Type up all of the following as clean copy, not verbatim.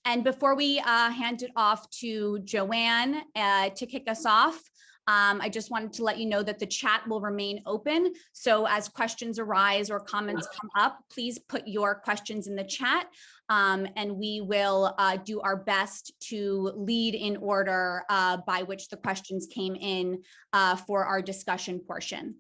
And before we hand it off to Joanne to kick us off, I just wanted to let you know that the chat will remain open. So as questions arise or comments come up, please put your questions in the chat, and we will do our best to lead in order by which the questions came in for our discussion portion.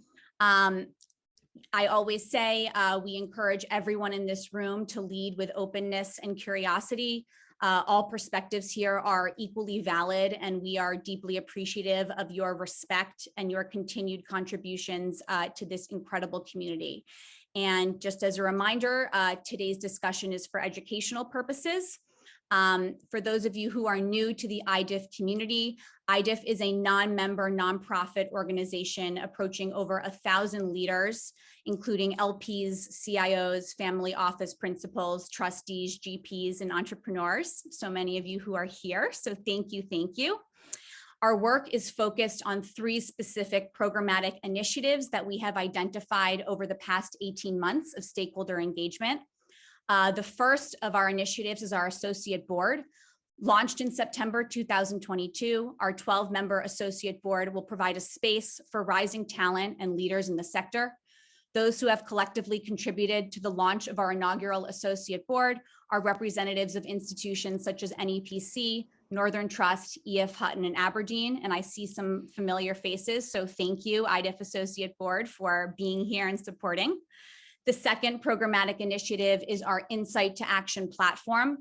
I always say we encourage everyone in this room to lead with openness and curiosity. All perspectives here are equally valid, and we are deeply appreciative of your respect and your continued contributions to this incredible community. And just as a reminder, today's discussion is for educational purposes. For those of you who are new to the IDiF community, IDiF is a non-member nonprofit organization approaching over 1,000 leaders, including LPs, CIOs, family office principals, trustees, GPs, and entrepreneurs. So many of you who are here. So thank you, thank you. Our work is focused on 3 specific programmatic initiatives that we have identified over the past 18 months of stakeholder engagement. The first of our initiatives is our associate board. Launched in September 2022, our 12-member associate board will provide a space for rising talent and leaders in the sector. Those who have collectively contributed to the launch of our inaugural associate board are representatives of institutions such as NEPC, Northern Trust, E.F. Hutton, and Aberdeen, and I see some familiar faces, so thank you, IDiF Associate Board, for being here and supporting. The second programmatic initiative is our Insight to Action platform.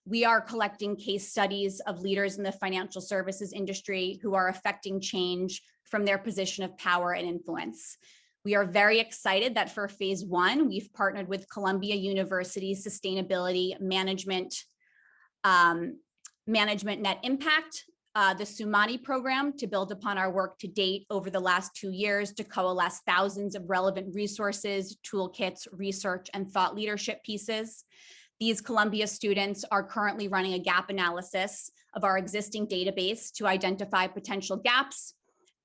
We are collecting case studies of leaders in the financial services industry who are affecting change from their position of power and influence. We are very excited that for phase 1, we've partnered with Columbia University Sustainability Management Net Impact, the Sumani program, to build upon our work to date over the last 2 years to coalesce thousands of relevant resources, toolkits, research, and thought leadership pieces. These Columbia students are currently running a gap analysis of our existing database to identify potential gaps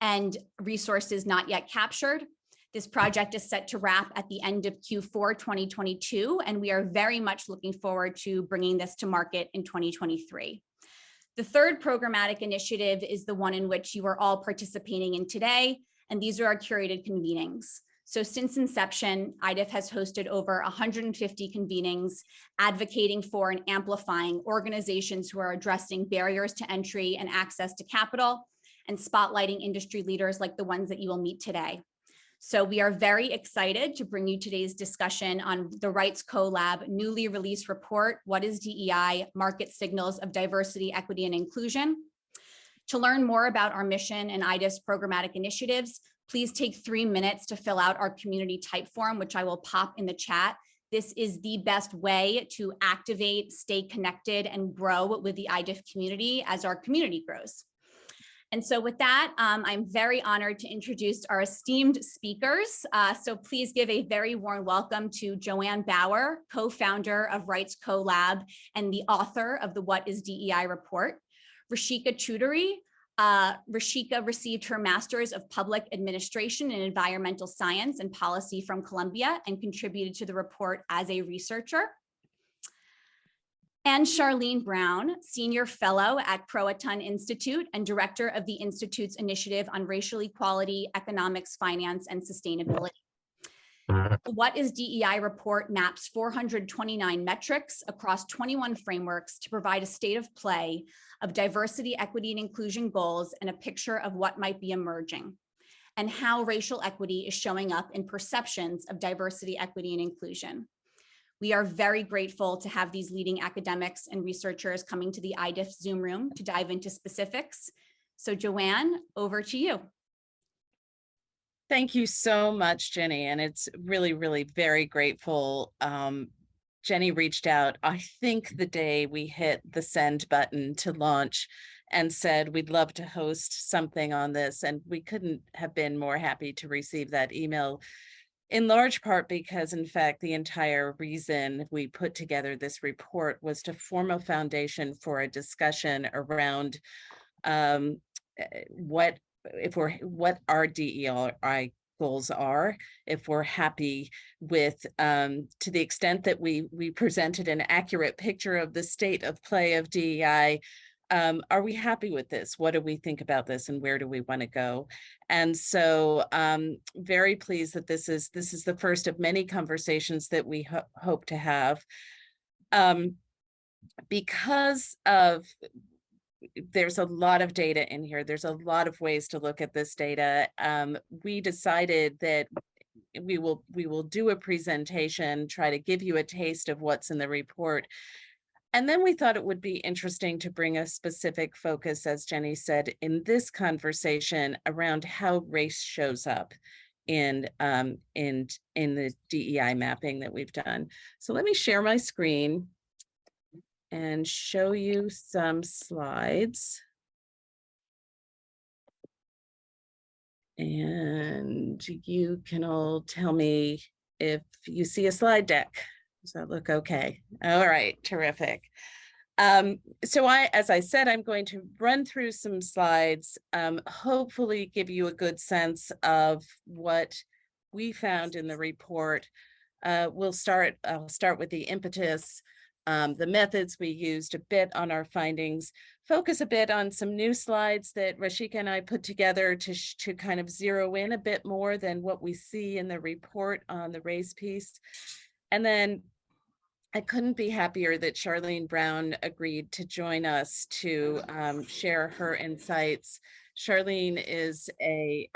and resources not yet captured. This project is set to wrap at the end of Q4 2022, and we are very much looking forward to bringing this to market in 2023. The third programmatic initiative is the one in which you are all participating in today, and these are our curated convenings. So since inception, IDiF has hosted over 150 convenings, advocating for and amplifying organizations who are addressing barriers to entry and access to capital, and spotlighting industry leaders like the ones that you will meet today. So we are very excited to bring you today's discussion on the Rights CoLab newly released report, What is DEI? Market Signals of Diversity, Equity, and Inclusion. To learn more about our mission and IDiF's programmatic initiatives, please take 3 minutes to fill out our community type form, which I will pop in the chat. This is the best way to activate, stay connected, and grow with the IDiF community as our community grows. And so with that, I'm very honored to introduce our esteemed speakers. So please give a very warm welcome to Joanne Bauer, co-founder of Rights CoLab and the author of the What is DEI report. Rashika Choudhury. Rashika received her Master's of Public Administration in Environmental Science and Policy from Columbia and contributed to the report as a researcher. And Charlene Brown, Senior Fellow at Croatan Institute and Director of the Institute's Initiative on Racial Equality, Economics, Finance, and Sustainability. The What is DEI report maps 429 metrics across 21 frameworks to provide a state of play of diversity, equity, and inclusion goals and a picture of what might be emerging and how racial equity is showing up in perceptions of diversity, equity, and inclusion. We are very grateful to have these leading academics and researchers coming to the IDiF Zoom room to dive into specifics. So Joanne, over to you. Thank you so much, Jenny. And it's really, really very grateful. Jenny reached out, I think the day we hit the send button to launch, and said, we'd love to host something on this. And we couldn't have been more happy to receive that email, in large part because, in fact, the entire reason we put together this report was to form a foundation for a discussion around what are DEI goals are, if we're happy with, to the extent that we presented an accurate picture of the state of play of DEI. Are we happy with this? What do we think about this, and where do we want to go? And so very pleased that this is the first of many conversations that we hope to have. Because of there's a lot of data in here. There's a lot of ways to look at this data. We decided that we will do a presentation, try to give you a taste of what's in the report. And then we thought it would be interesting to bring a specific focus, as Jenny said, in this conversation around how race shows up in the DEI mapping that we've done. So let me share my screen and show you some slides. And you can all tell me if you see a slide deck. Does that look okay? All right, terrific. So as I said, I'm going to run through some slides, hopefully give you a good sense of what we found in the report. I'll start with the impetus, the methods we used, a bit on our findings, focus a bit on some new slides that Rashika and I put together to kind of zero in a bit more than what we see in the report on the race piece. And then I couldn't be happier that Charlene Brown agreed to join us to share her insights. Charlene is a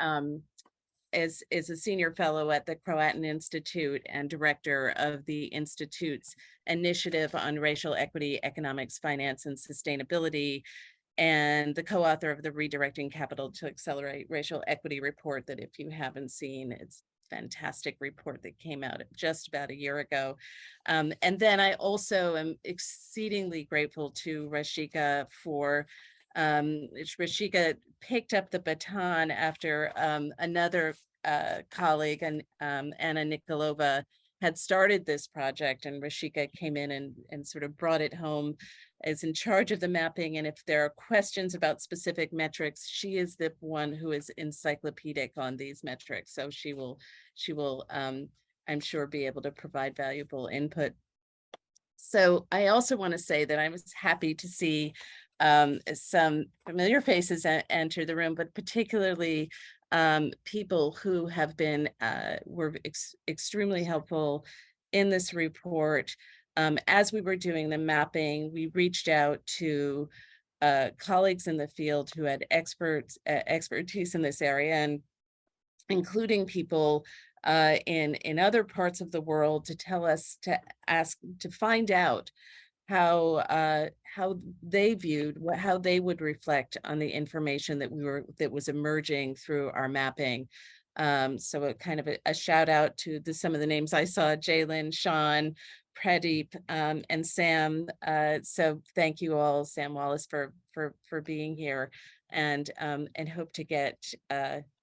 senior fellow at the Croatan Institute and director of the Institute's Initiative on Racial Equity, Economics, Finance, and Sustainability, and the co-author of the Redirecting Capital to Accelerate Racial Equity report that, if you haven't seen, it's fantastic report that came out just about a year ago. And then I also am exceedingly grateful to Rashika for Rashika picked up the baton after another colleague, and Anna Nikolova, had started this project, and Rashika came in and sort of brought it home, is in charge of the mapping. And if there are questions about specific metrics, she is the one who is encyclopedic on these metrics. So she will I'm sure be able to provide valuable input. So I also want to say that I was happy to see some familiar faces enter the room, but particularly people who have been were extremely helpful in this report. As we were doing the mapping, we reached out to colleagues in the field who had expertise in this area, and including people in other parts of the world, to tell us, to find out how they viewed, how they would reflect on the information that was emerging through our mapping. So a kind of a shout out to some of the names I saw: Jalen, Sean, Pradeep, and Sam. So thank you all, Sam Wallace, for being here, and hope to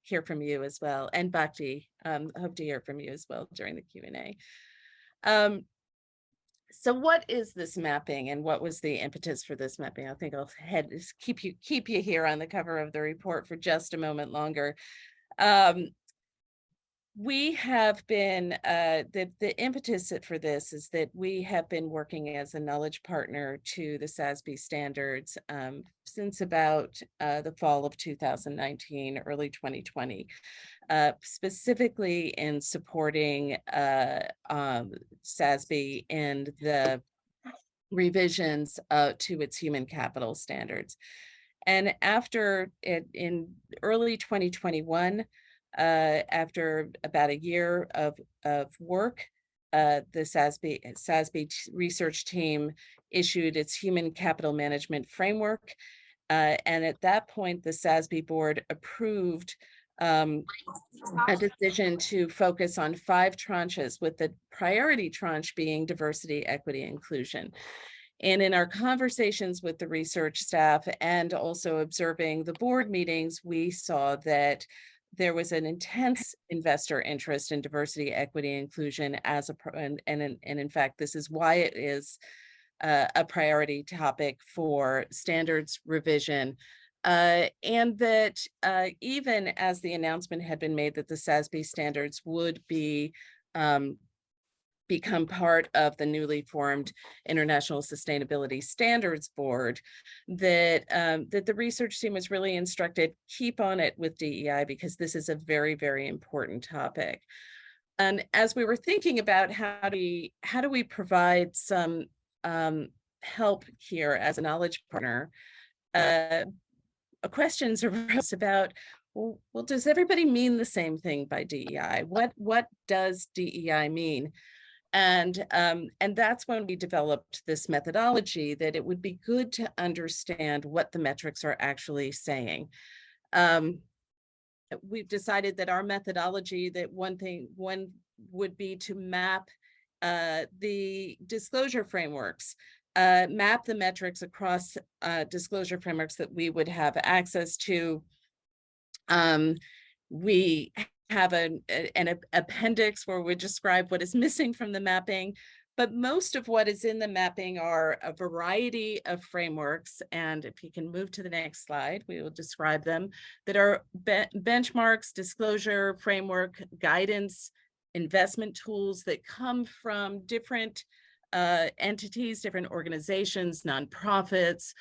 hear from you as well. And Bhakti, hope to hear from you as well during the Q&A. So what is this mapping, and what was the impetus for this mapping? I think I'll keep you here on the cover of the report for just a moment longer. We have been, the impetus for this is that we have been working as a knowledge partner to the SASB standards since about the fall of 2019, early 2020, specifically in supporting SASB and the revisions to its human capital standards. And in early 2021, after about a year of work, the SASB research team issued its human capital management framework. And at that point, the SASB board approved a decision to focus on 5 tranches, with the priority tranche being diversity, equity, inclusion. And in our conversations with the research staff, and also observing the board meetings, we saw that there was an intense investor interest in diversity, equity, inclusion and in fact, this is why it is a priority topic for standards revision. And that even as the announcement had been made that the SASB standards would be become part of the newly formed International Sustainability Standards Board, that that the research team was really instructed, keep on it with DEI, because this is a very, very important topic. And as we were thinking about how do we provide some help here as a knowledge partner, questions arose about, well, does everybody mean the same thing by DEI? What does DEI mean? And that's when we developed this methodology, that it would be good to understand what the metrics are actually saying. We've decided that our methodology, that one would be to map the disclosure frameworks, map the metrics across disclosure frameworks that we would have access to. We have an appendix where we describe what is missing from the mapping, but most of what is in the mapping are a variety of frameworks. And if you can move to the next slide, we will describe them, that are benchmarks, disclosure framework, guidance, investment tools that come from different entities, different organizations, nonprofits,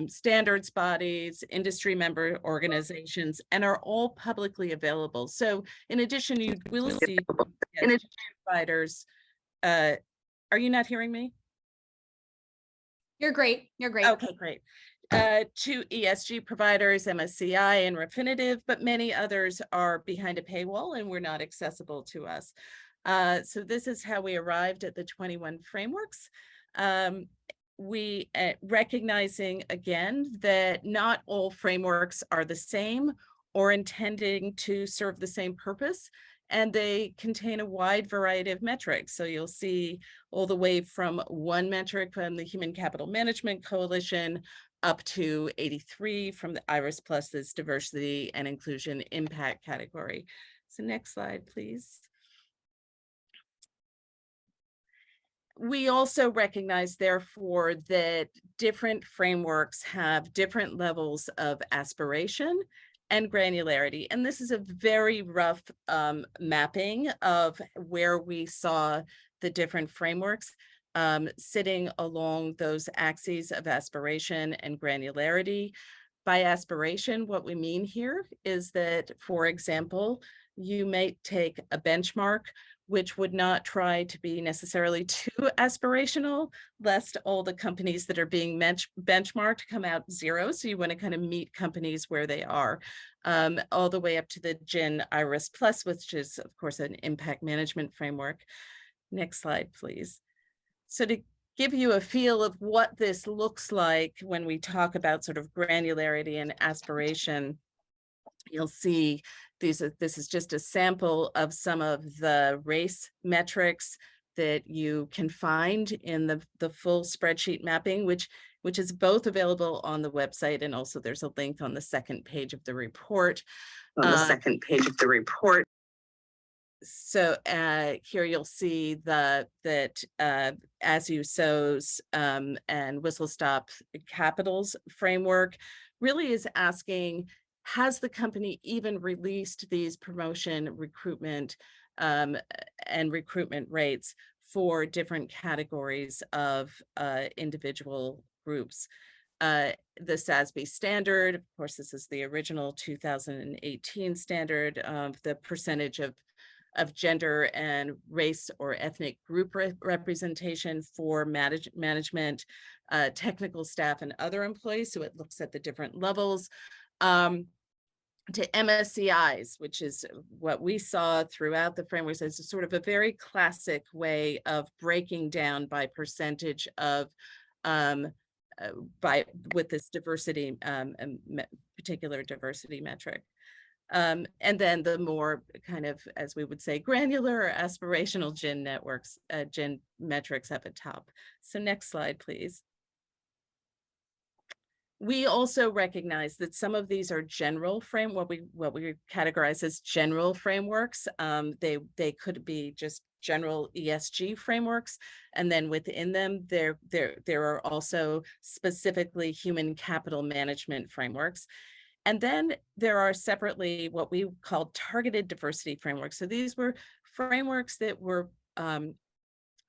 standards bodies, industry member organizations, and are all publicly available. So in addition, you will see providers. Are you not hearing me? You're great. You're great. Okay, great. To ESG providers, MSCI and Refinitiv, but many others are behind a paywall and were not accessible to us. So this is how we arrived at the 21 frameworks. We recognizing again that not all frameworks are the same or intending to serve the same purpose, and they contain a wide variety of metrics. So you'll see all the way from one metric from the Human Capital Management Coalition up to 83 from the IRIS+'s diversity and inclusion impact category. So next slide, please. We also recognize, therefore, that different frameworks have different levels of aspiration and granularity. And this is a very rough mapping of where we saw the different frameworks sitting along those axes of aspiration and granularity. By aspiration, what we mean here is that, for example, you may take a benchmark which would not try to be necessarily too aspirational, lest all the companies that are being benchmarked come out zero. So you want to kind of meet companies where they are, all the way up to the GIN IRIS+, which is, of course, an impact management framework. Next slide, please. So to give you a feel of what this looks like when we talk about sort of granularity and aspiration, you'll see this is just a sample of some of the race metrics that you can find in the full spreadsheet mapping, which is both available on the website, and also there's a link on the second page of the report. So here you'll see that As You Sows and Whistle Stop Capital's framework really is asking, has the company even released these promotion, recruitment, and recruitment rates for different categories of individual groups? The SASB standard, of course, this is the original 2018 standard of the percentage of gender and race or ethnic group representation for management, technical staff, and other employees. So it looks at the different levels. To MSCIs, which is what we saw throughout the frameworks, as a sort of a very classic way of breaking down by percentage of with this diversity, particular diversity metric. And then the more kind of, as we would say, granular or aspirational GIN networks, GIN metrics up at top. So next slide, please. We also recognize that some of these are general what we categorize as general frameworks. They could be just general ESG frameworks, and then within them there are also specifically human capital management frameworks. And then there are separately what we call targeted diversity frameworks. So these were frameworks that were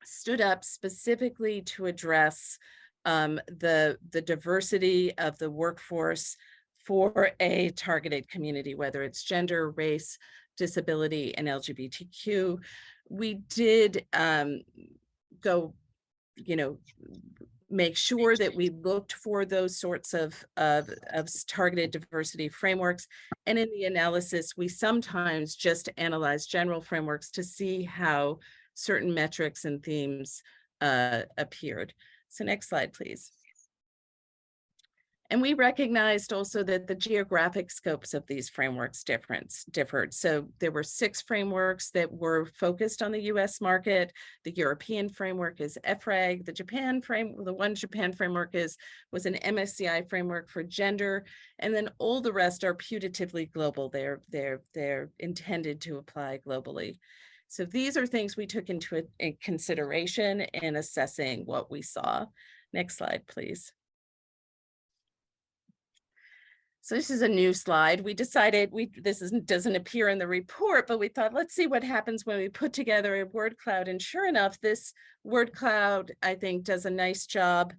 stood up specifically to address the diversity of the workforce for a targeted community, whether it's gender, race, disability, and LGBTQ. We did go, make sure that we looked for those sorts of targeted diversity frameworks. And in the analysis, we sometimes just analyze general frameworks to see how certain metrics and themes appeared. So next slide, please. And we recognized also that the geographic scopes of these frameworks differed. So there were 6 frameworks that were focused on the US market. The European framework is EFRAG. The One Japan framework was an MSCI framework for gender. And then all the rest are putatively global. They're intended to apply globally. So these are things we took into consideration in assessing what we saw. Next slide, please. So this is a new slide. We decided doesn't appear in the report, but we thought, let's see what happens when we put together a word cloud. And sure enough, this word cloud, I think, does a nice job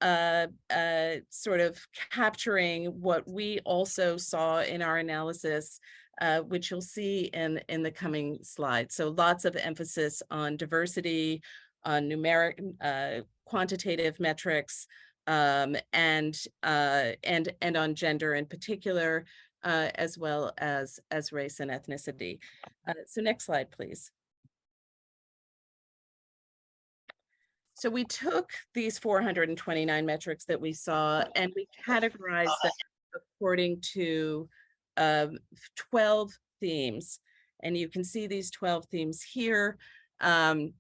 sort of capturing what we also saw in our analysis, which you'll see in the coming slides. So lots of emphasis on diversity, on numeric, quantitative metrics, and on gender in particular, as well as race and ethnicity. So next slide, please. So we took these 429 metrics that we saw and we categorized them according to 12 themes. And you can see these 12 themes here. Retention,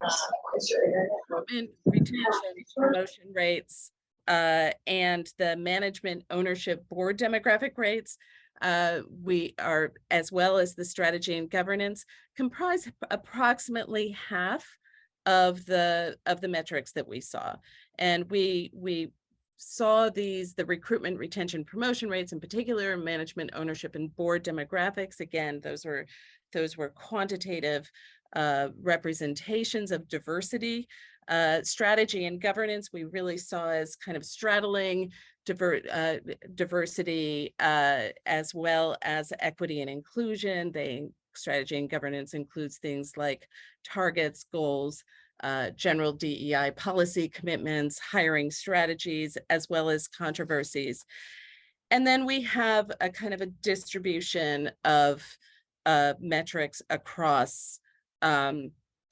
promotion rates, and the management ownership board demographic rates, we are, as well as the strategy and governance, comprise approximately half of the metrics that we saw. And we saw the recruitment, retention, promotion rates in particular, management ownership and board demographics. Again, those were quantitative representations of diversity. Strategy and governance, we really saw as kind of straddling diversity as well as equity and inclusion. Strategy and governance includes things like targets, goals, general DEI policy commitments, hiring strategies, as well as controversies. And then we have a kind of a distribution of metrics across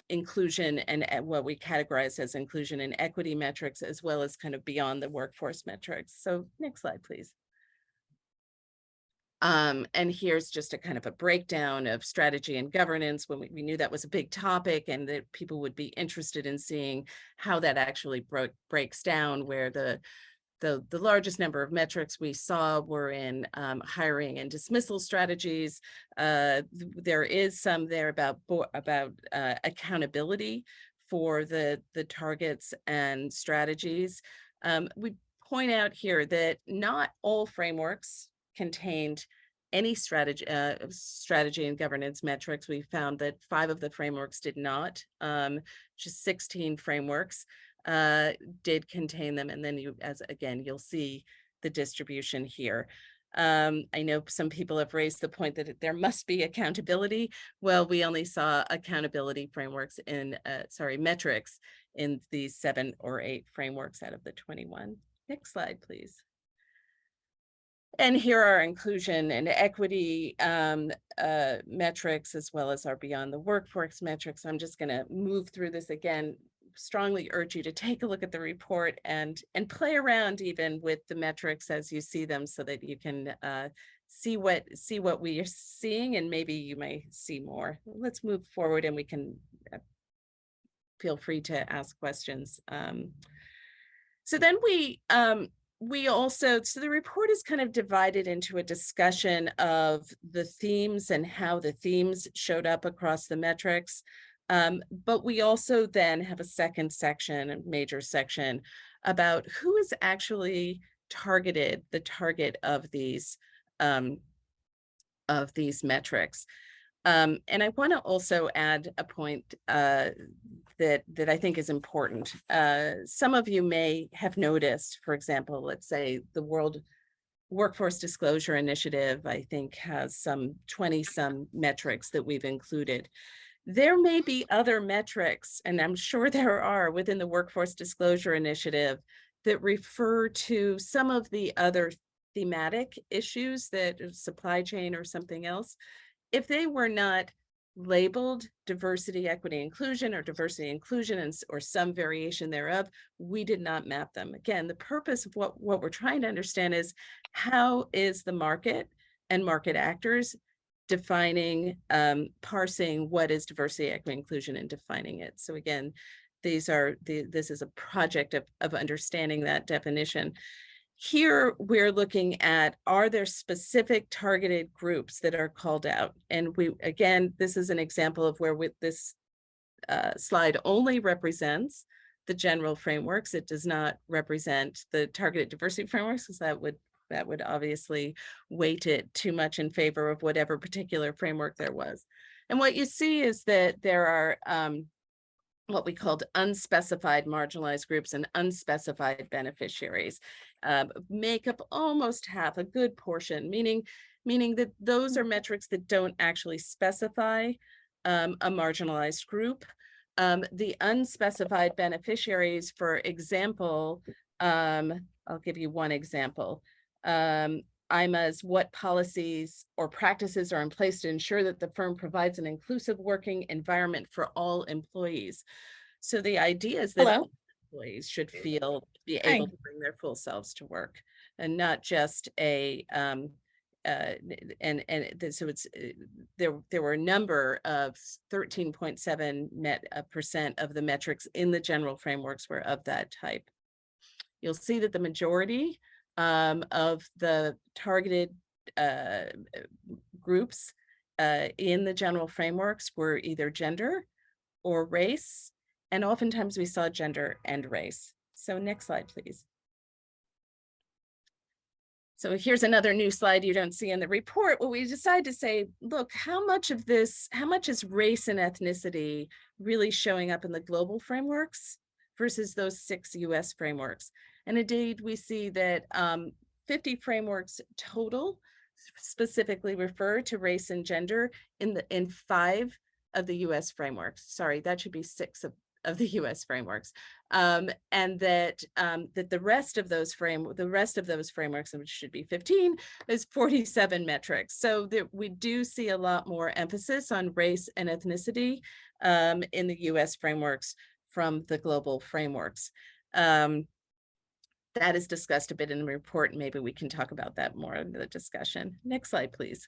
inclusion and what we categorize as inclusion and equity metrics, as well as kind of beyond the workforce metrics. So next slide, please. And here's just a kind of a breakdown of strategy and governance when we knew that was a big topic and that people would be interested in seeing how that actually breaks down, where the largest number of metrics we saw were in hiring and dismissal strategies. There is some there about accountability for the targets and strategies. We point out here that not all frameworks contained any strategy and governance metrics. We found that 5 of the frameworks did not. Just 16 frameworks did contain them, and then you'll see the distribution here. I know some people have raised the point that there must be accountability. Well, we only saw accountability frameworks metrics in these 7 or 8 frameworks out of the 21. Next slide, please. And here are inclusion and equity metrics, as well as our beyond the workforce metrics. I'm just going to move through this again. Strongly urge you to take a look at the report and play around even with the metrics as you see them, so that you can see what we are seeing, and maybe you may see more. Let's move forward, and we can feel free to ask questions. So then we we also, so the report is kind of divided into a discussion of the themes and how the themes showed up across the metrics. But we also then have a second section, a major section, about who is actually targeted, the target of these metrics. And I want to also add a point that I think is important. Some of you may have noticed, for example, let's say the World Workforce Disclosure Initiative, I think, has some 20-some metrics that we've included. There may be other metrics, and I'm sure there are within the Workforce Disclosure Initiative, that refer to some of the other thematic issues, that supply chain or something else. If they were not labeled diversity, equity, inclusion, or diversity, inclusion, or some variation thereof, we did not map them. Again, the purpose of what we're trying to understand is, how is the market and market actors defining, parsing what is diversity, equity, inclusion, and defining it. So again, this is a project of understanding that definition. Here, we're looking at, are there specific targeted groups that are called out? And again, this is an example of where this slide only represents the general frameworks. It does not represent the targeted diversity frameworks, because that would obviously weight it too much in favor of whatever particular framework there was. And what you see is that there are what we called unspecified marginalized groups and unspecified beneficiaries, make up almost half, a good portion, meaning that those are metrics that don't actually specify a marginalized group. The unspecified beneficiaries, for example, I'll give you one example. IMA's, what policies or practices are in place to ensure that the firm provides an inclusive working environment for all employees. So the idea is that employees should be able to bring their full selves to work, and not just a so it's there were a number of 13.7% of the metrics in the general frameworks were of that type. You'll see that the majority of the targeted groups in the general frameworks were either gender or race, and oftentimes we saw gender and race. So next slide, please. So here's another new slide you don't see in the report. Well, we decided to say, look, how much is race and ethnicity really showing up in the global frameworks versus those 6 US frameworks? And indeed, we see that 50 frameworks total specifically refer to race and gender in 5 of the US frameworks. Sorry, that should be 6 of the US frameworks. And that the rest of those frameworks, which should be 15, is 47 metrics. So that we do see a lot more emphasis on race and ethnicity in the US frameworks from the global frameworks. That is discussed a bit in the report, and maybe we can talk about that more in the discussion. Next slide, please.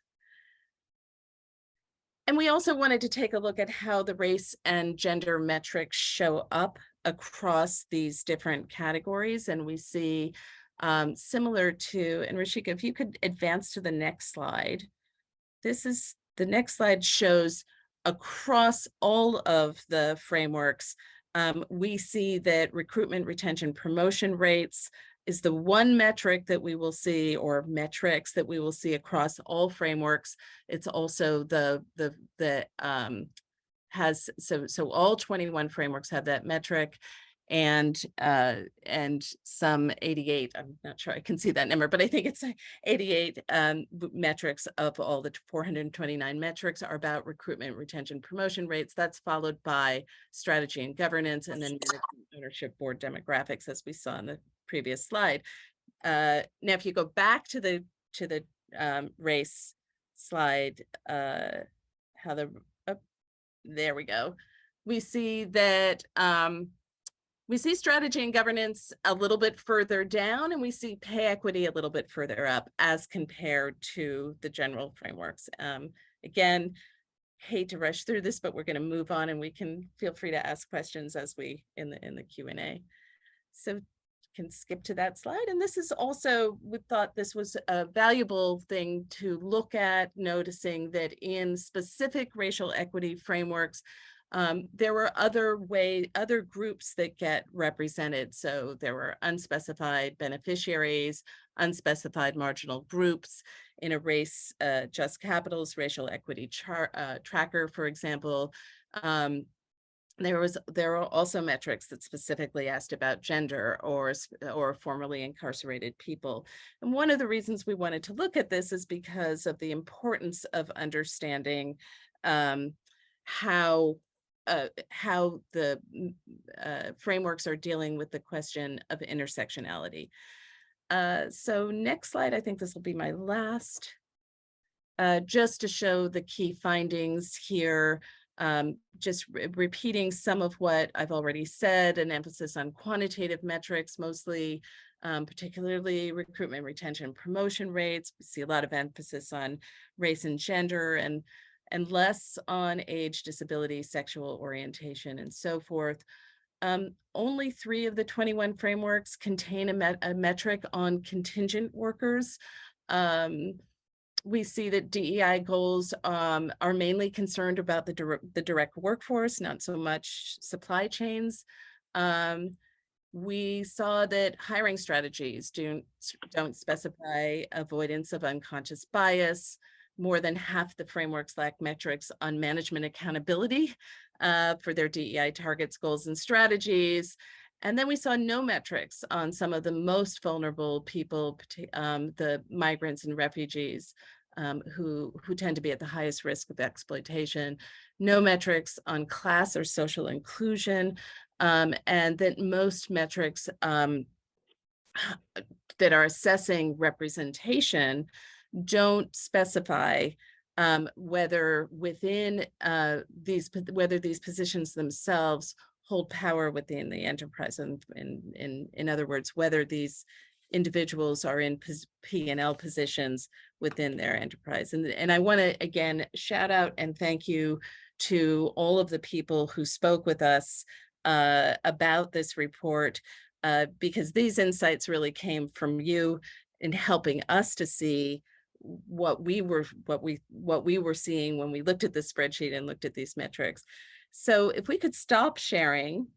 And we also wanted to take a look at how the race and gender metrics show up across these different categories. And we see similar to, and Rashika, if you could advance to the next slide. The next slide shows across all of the frameworks, we see that recruitment, retention, promotion rates is the one metric that we will see, or metrics that we will see across all frameworks. It's also so all 21 frameworks have that metric, and some 88, I'm not sure I can see that number, but I think it's 88 metrics of all the 429 metrics are about recruitment, retention, promotion rates. That's followed by strategy and governance, and then management, ownership, board demographics, as we saw in the previous slide. Now, if you go back to the race slide, there we go. We see that we see strategy and governance a little bit further down, and we see pay equity a little bit further up as compared to the general frameworks. Again, hate to rush through this, but we're going to move on, and we can feel free to ask questions as we in the Q&A. So can skip to that slide. And this is also, we thought this was a valuable thing to look at, noticing that in specific racial equity frameworks, there were other groups that get represented. So there were unspecified beneficiaries, unspecified marginal groups in a race, Just Capital's racial equity tracker, for example. There are also metrics that specifically asked about gender or formerly incarcerated people. And one of the reasons we wanted to look at this is because of the importance of understanding how the frameworks are dealing with the question of intersectionality. So next slide, I think this will be my last, just to show the key findings here. Just repeating some of what I've already said, an emphasis on quantitative metrics, mostly, particularly recruitment, retention, promotion rates. We see a lot of emphasis on race and gender, and less on age, disability, sexual orientation, and so forth. Only 3 of the 21 frameworks contain a metric on contingent workers. We see that DEI goals are mainly concerned about the direct workforce, not so much supply chains. We saw that hiring strategies don't specify avoidance of unconscious bias. More than half the frameworks lack metrics on management accountability for their DEI targets, goals, and strategies. And then we saw no metrics on some of the most vulnerable people, the migrants and refugees, who tend to be at the highest risk of exploitation. No metrics on class or social inclusion, and that most metrics that are assessing representation don't specify whether within whether these positions themselves hold power within the enterprise, and in other words, whether these individuals are in P&L positions within their enterprise. And I want to again shout out and thank you to all of the people who spoke with us about this report, because these insights really came from you in helping us to see what we were seeing when we looked at the spreadsheet and looked at these metrics. So if we could stop sharing,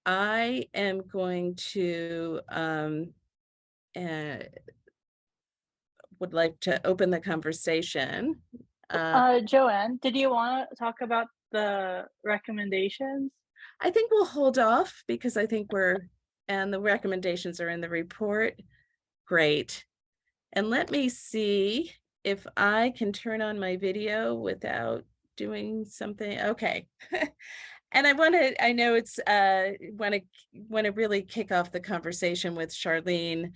I am going to would like to open the conversation. Joanne, did you want to talk about the recommendations? I think we'll hold off because I think and the recommendations are in the report. Great. And let me see if I can turn on my video without doing something. Okay. And I know it's want to really kick off the conversation with Charlene,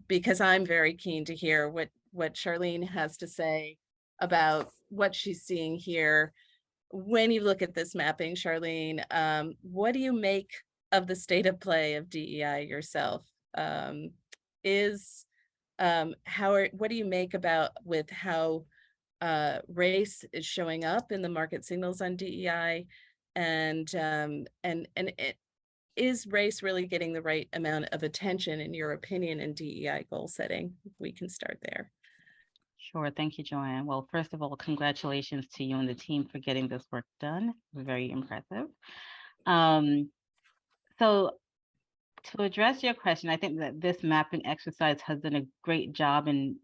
because I'm very keen to hear what Charlene has to say about what she's seeing here. When you look at this mapping, Charlene, what do you make of the state of play of DEI yourself? What do you make with how race is showing up in the market signals on DEI, and is race really getting the right amount of attention, in your opinion, in DEI goal setting? We can start there. Sure. Thank you, Joanne. Well, first of all, congratulations to you and the team for getting this work done. Very impressive. So to address your question, I think that this mapping exercise has done a great job in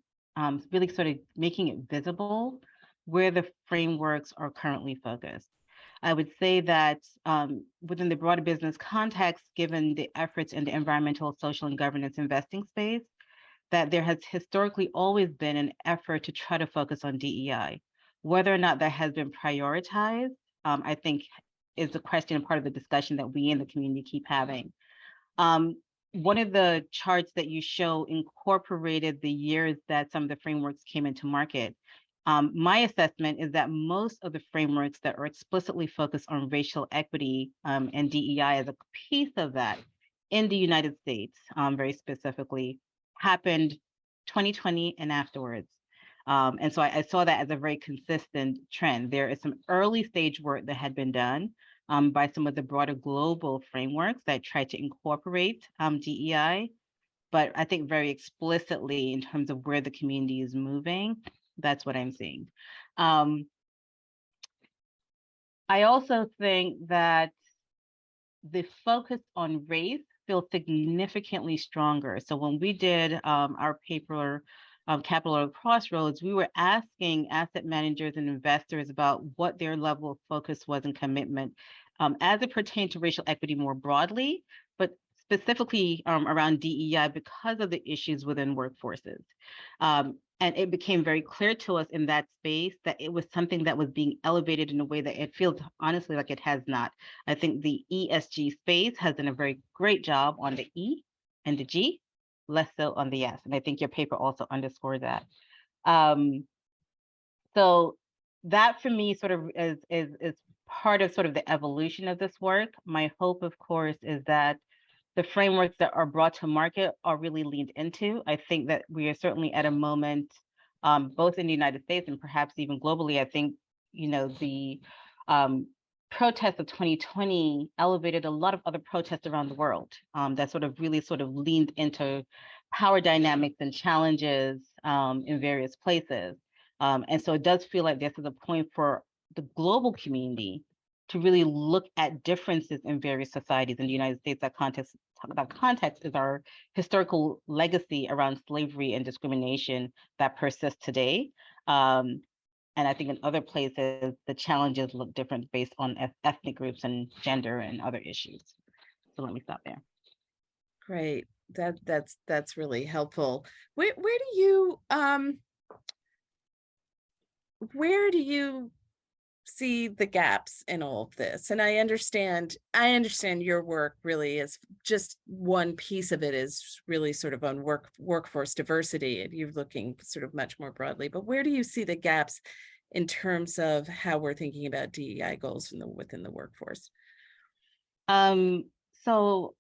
really sort of making it visible where the frameworks are currently focused. I would say that within the broader business context, given the efforts in the environmental, social, and governance investing space, that there has historically always been an effort to try to focus on DEI. Whether or not that has been prioritized, I think is the question and part of the discussion that we in the community keep having. One of the charts that you show incorporated the years that some of the frameworks came into market. My assessment is that most of the frameworks that are explicitly focused on racial equity and DEI as a piece of that in the United States, very specifically, happened 2020 and afterwards. And so I saw that as a very consistent trend. There is some early stage work that had been done, by some of the broader global frameworks that try to incorporate DEI, but I think very explicitly in terms of where the community is moving, that's what I'm seeing. I also think that the focus on race feels significantly stronger. So when we did our paper, Capital or Crossroads, we were asking asset managers and investors about what their level of focus was and commitment as it pertained to racial equity more broadly, but specifically around DEI because of the issues within workforces. And it became very clear to us in that space that it was something that was being elevated in a way that it feels honestly like it has not. I think the ESG space has done a very great job on the E and the G, less so on the S. And I think your paper also underscored that. So that for me sort of is part of sort of the evolution of this work. My hope, of course, is that the frameworks that are brought to market are really leaned into. I think that we are certainly at a moment, both in the United States and perhaps even globally. I think, the protests of 2020 elevated a lot of other protests around the world that sort of really sort of leaned into power dynamics and challenges in various places. And so it does feel like this is a point for the global community to really look at differences in various societies. In the United States, that context is our historical legacy around slavery and discrimination that persists today. And I think in other places, the challenges look different based on ethnic groups and gender and other issues. So let me stop there. Great. That's really helpful. Where do you see the gaps in all of this? And I understand your work really is just one piece of it is really sort of on workforce diversity, and you're looking sort of much more broadly, but where do you see the gaps in terms of how we're thinking about DEI goals within the workforce? So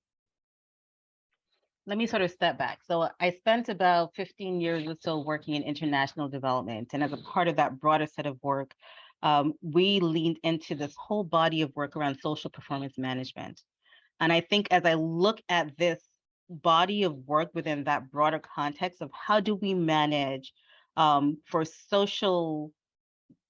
let me sort of step back. So I spent about 15 years or so working in international development. And as a part of that broader set of work, we leaned into this whole body of work around social performance management. And I think as I look at this body of work within that broader context of how do we manage for social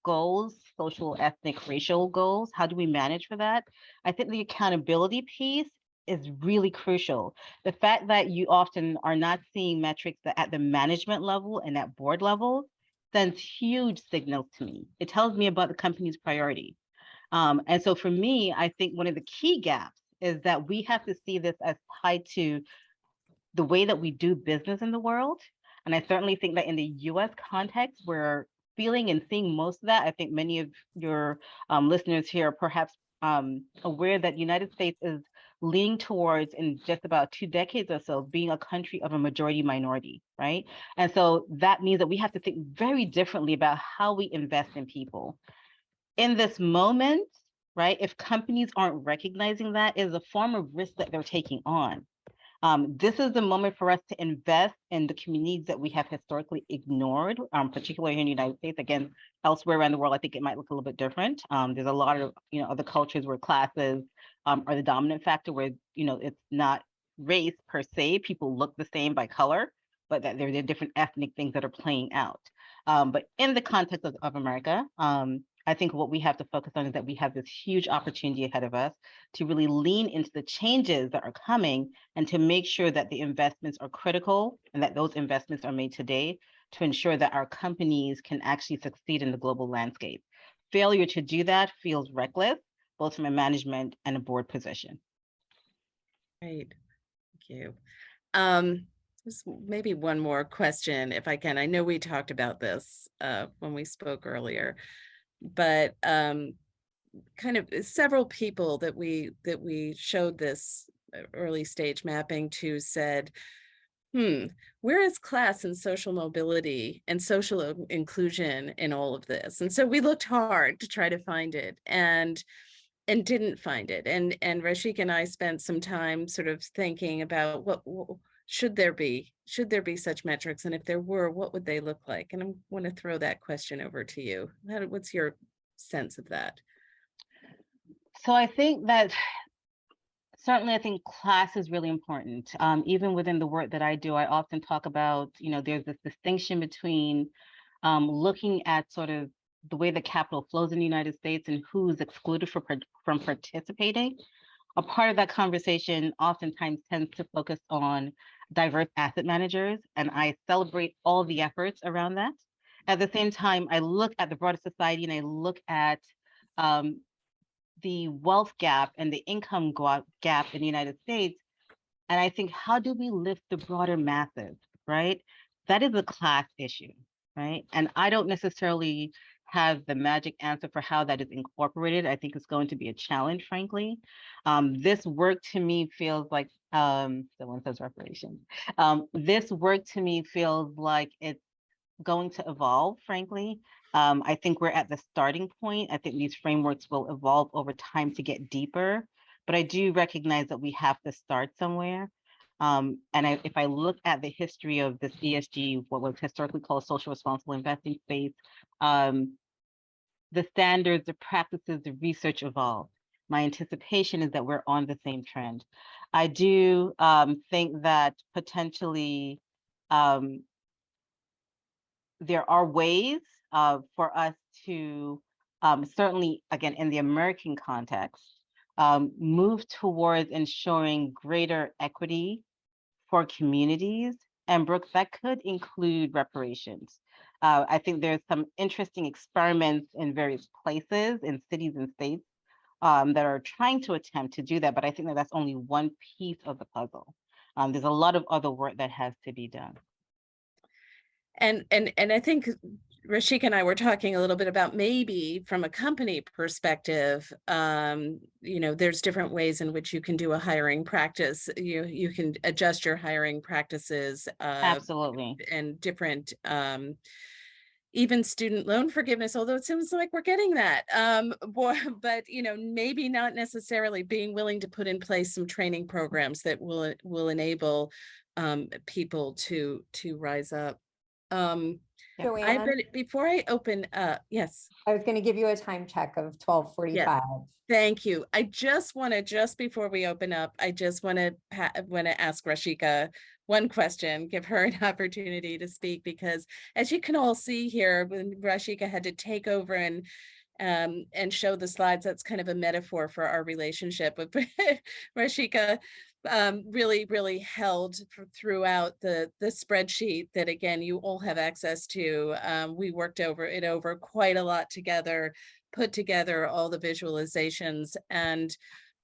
goals, social, ethnic, racial goals, how do we manage for that? I think the accountability piece is really crucial. The fact that you often are not seeing metrics that at the management level and at board level sends huge signals to me. It tells me about the company's priority. And so for me, I think one of the key gaps is that we have to see this as tied to the way that we do business in the world. And I certainly think that in the US context, we're feeling and seeing most of that. I think many of your listeners here are perhaps aware that the United States is leaning towards, in just about 2 decades or so, being a country of a majority minority, right? And so that means that we have to think very differently about how we invest in people. In this moment, right, if companies aren't recognizing that, it is a form of risk that they're taking on. This is the moment for us to invest in the communities that we have historically ignored, particularly here in the United States. Again, elsewhere around the world, I think it might look a little bit different. There's a lot of other cultures where classes are the dominant factor, where it's not race per se. People look the same by color, but that there are different ethnic things that are playing out. But in the context of America, I think what we have to focus on is that we have this huge opportunity ahead of us to really lean into the changes that are coming and to make sure that the investments are critical and that those investments are made today to ensure that our companies can actually succeed in the global landscape. Failure to do that feels reckless, both from a management and a board position. Great, thank you. Just maybe one more question, if I can. I know we talked about this when we spoke earlier, but kind of several people that we showed this early stage mapping to said, where is class and social mobility and social inclusion in all of this? And so we looked hard to try to find it and didn't find it. And Rashik and I spent some time sort of thinking about what should there be such metrics, and if there were, what would they look like? And I want to throw that question over to you. What's your sense of that? So I think that certainly I think class is really important. Even within the work that I do, I often talk about, there's this distinction between looking at sort of the way that capital flows in the United States and who's excluded from participating. A part of that conversation oftentimes tends to focus on diverse asset managers, and I celebrate all the efforts around that. At the same time, I look at the broader society and I look at the wealth gap and the income gap in the United States, and I think, how do we lift the broader masses, right? That is a class issue, right? And I don't necessarily have the magic answer for how that is incorporated. I think it's going to be a challenge, frankly. This work to me feels like, someone says reparations. This work to me feels like it's going to evolve, frankly. I think we're at the starting point. I think these frameworks will evolve over time to get deeper, but I do recognize that we have to start somewhere. If I look at the history of this ESG, what was historically called social responsible investing space, the standards, the practices, the research evolved. My anticipation is that we're on the same trend. I do think that potentially there are ways for us to certainly, again, in the American context, move towards ensuring greater equity for communities. And Brooke, that could include reparations. I think there's some interesting experiments in various places, in cities and states, that are trying to attempt to do that, but I think that that's only one piece of the puzzle. There's a lot of other work that has to be done. And I think Rashika and I were talking a little bit about maybe from a company perspective, there's different ways in which you can do a hiring practice. You can adjust your hiring practices. Absolutely. And different, even student loan forgiveness, although it seems like we're getting that. But maybe not necessarily being willing to put in place some training programs that will enable people to rise up. Joanne, Before I open up, yes. I was going to give you a time check of 12:45. Thank you. I just want to, just before we open up, I just want to ask Rashika one question, give her an opportunity to speak, because as you can all see here, when Rashika had to take over and show the slides, that's kind of a metaphor for our relationship with Rashika. Really held throughout the spreadsheet that, again, you all have access to. We worked over quite a lot together, put together all the visualizations, and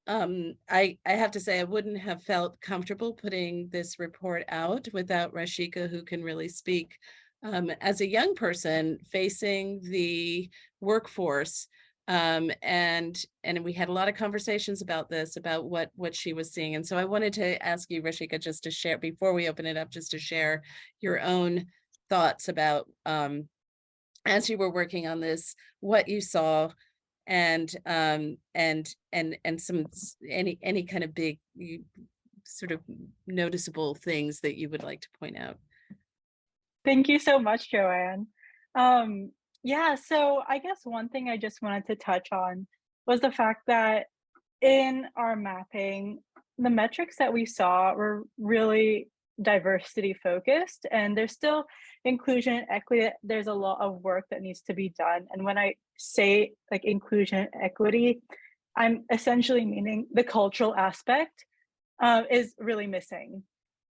I have to say I wouldn't have felt comfortable putting this report out without Rashika, who can really speak as a young person facing the workforce. And we had a lot of conversations about this, about what she was seeing. And so I wanted to ask you, Rashika, just to share, before we open it up, just to share your own thoughts about, as you were working on this, what you saw, and some any kind of big sort of noticeable things that you would like to point out. Thank you so much, Joanne. Yeah, so I guess one thing I just wanted to touch on was the fact that in our mapping, the metrics that we saw were really diversity focused, and there's still inclusion and equity. There's a lot of work that needs to be done. And when I say like inclusion and equity, I'm essentially meaning the cultural aspect is really missing.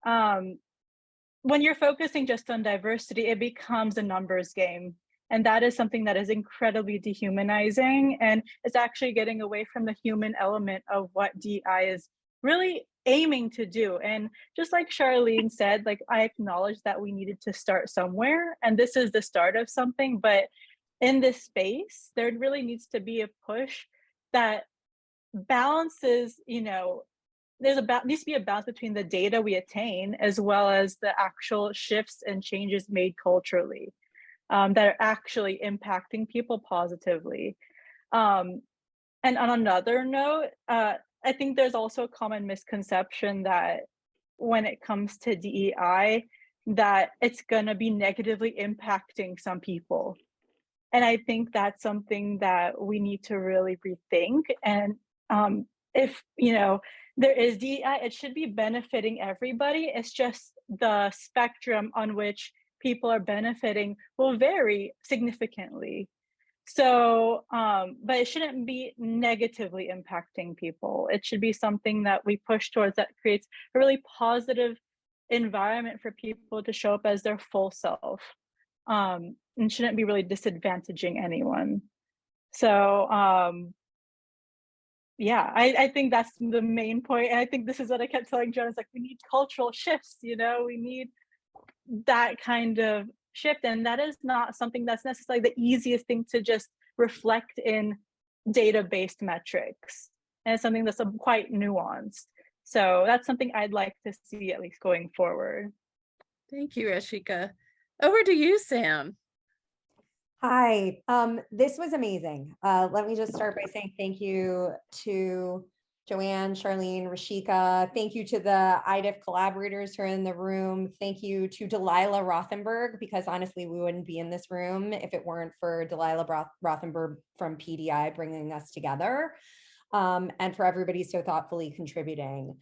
When you're focusing just on diversity, it becomes a numbers game. And that is something that is incredibly dehumanizing, and it's actually getting away from the human element of what DEI is really aiming to do. And just like Charlene said, like, I acknowledge that we needed to start somewhere, and this is the start of something. But in this space, there really needs to be a push that balances, needs to be a balance between the data we attain as well as the actual shifts and changes made culturally. That are actually impacting people positively. And on another note, I think there's also a common misconception that when it comes to DEI, that it's gonna be negatively impacting some people. And I think that's something that we need to really rethink. And if, you know, there is DEI, it should be benefiting everybody. It's just the spectrum on which people are benefiting will vary significantly. So, but it shouldn't be negatively impacting people. It should be something that we push towards that creates a really positive environment for people to show up as their full self, and shouldn't be really disadvantaging anyone. So, yeah, I think that's the main point. And I think this is what I kept telling Joan, is like, we need cultural shifts, you know, we need that kind of shift. And that is not something that's necessarily the easiest thing to just reflect in data-based metrics. And it's something that's quite nuanced. So that's something I'd like to see at least going forward. Thank you, Ashika. Over to you, Sam. Hi, this was amazing. Let me just start by saying thank you to Joanne, Charlene, Rashika. Thank you to the IDiF collaborators who are in the room. Thank you to Delilah Rothenberg, because honestly, we wouldn't be in this room if it weren't for Delilah Rothenberg from PDI bringing us together, and for everybody so thoughtfully contributing.